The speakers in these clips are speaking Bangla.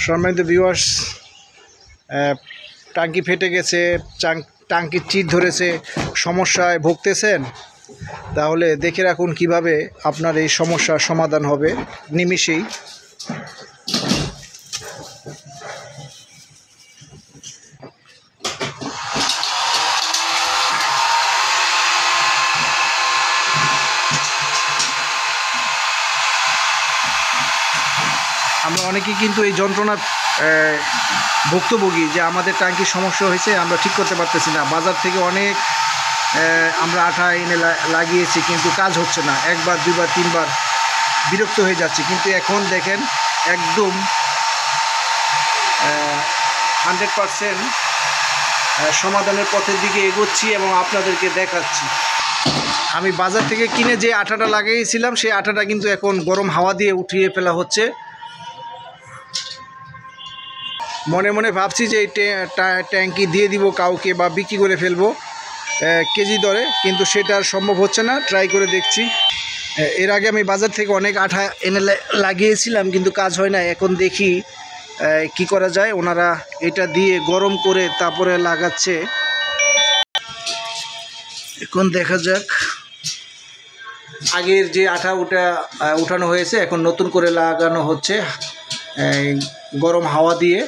সম্মানিত ভিউয়ার্স, টাঙ্কি ফেটে গেছে, টাঙ্কির চিট ধরেছে, সমস্যায় ভুগতেছেন, তাহলে দেখে রাখুন কিভাবে আপনার এই সমস্যার সমাধান হবে নিমিষেই। আমরা অনেকেই কিন্তু এই যন্ত্রণার ভুক্তভোগী যে আমাদের টাঙ্কির সমস্যা হয়েছে, আমরা ঠিক করতে পারতেছি না। বাজার থেকে অনেক আমরা আঠা এনে লাগিয়েছি, কিন্তু কাজ হচ্ছে না। একবার, দুইবার, তিনবার বিরক্ত হয়ে যাচ্ছি। কিন্তু এখন দেখেন একদম 100% সমাধানের পথের দিকে এগোচ্ছি এবং আপনাদেরকে দেখাচ্ছি। আমি বাজার থেকে কিনে যে আঠাটা লাগিয়েছিলাম, সেই আঠাটা কিন্তু এখন গরম হাওয়া দিয়ে উঠিয়ে ফেলা হচ্ছে। মনে মনে ভাবছি যে এই ট্যাঙ্কি দিয়ে দিব কাউকে বা বিক্রি করে ফেলবো কেজি দরে, কিন্তু সেটা আর সম্ভব হচ্ছে না। ট্রাই করে দেখছি। এর আগে আমি বাজার থেকে অনেক আঠা এনে লাগিয়েছিলাম, কিন্তু কাজ হয় না। এখন দেখি কি করা যায়। ওনারা এটা দিয়ে গরম করে তারপরে লাগাচ্ছে। এখন দেখা যাক। আগের যে আঠা উঠানো হয়েছে, এখন নতুন করে লাগানো হচ্ছে গরম হাওয়া দিয়ে।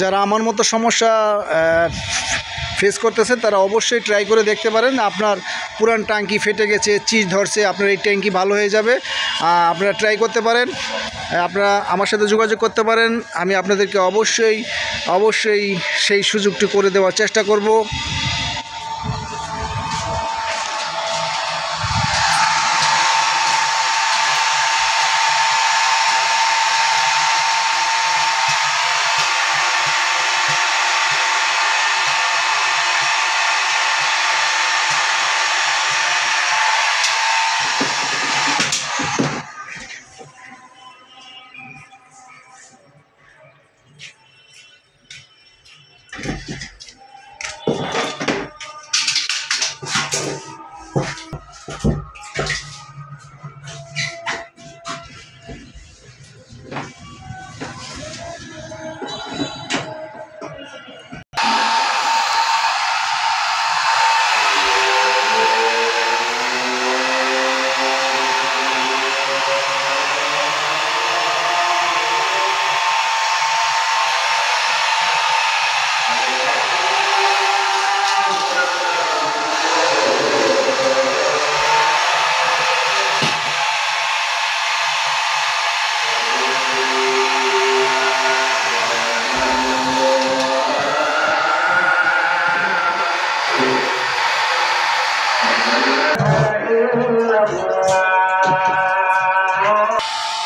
যারা আমার মতো সমস্যা ফেস করতেছেন, তারা অবশ্যই ট্রাই করে দেখতে পারেন। আপনার পুরান ট্যাঙ্কি ফেটে গেছে, চিজ ধরছে, আপনার এই ট্যাঙ্কি ভালো হয়ে যাবে। আপনারা ট্রাই করতে পারেন। আপনারা আমার সাথে যোগাযোগ করতে পারেন। আমি আপনাদেরকে অবশ্যই সেই সুযোগটি করে দেওয়ার চেষ্টা করব।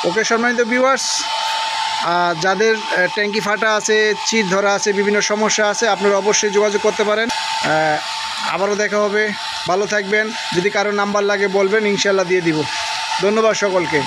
ওকে সম্মানিত ভিউয়ার্স, যাদের ট্যাঙ্কি ফাটা আছে, চিট ধরা আছে, বিভিন্ন সমস্যা আছে, আপনারা অবশ্যই যোগাযোগ করতে পারেন। আবারও দেখা হবে। ভালো থাকবেন। যদি কারো নাম্বার লাগে বলবেন, ইনশাল্লাহ দিয়ে দিব। ধন্যবাদ সকলকে।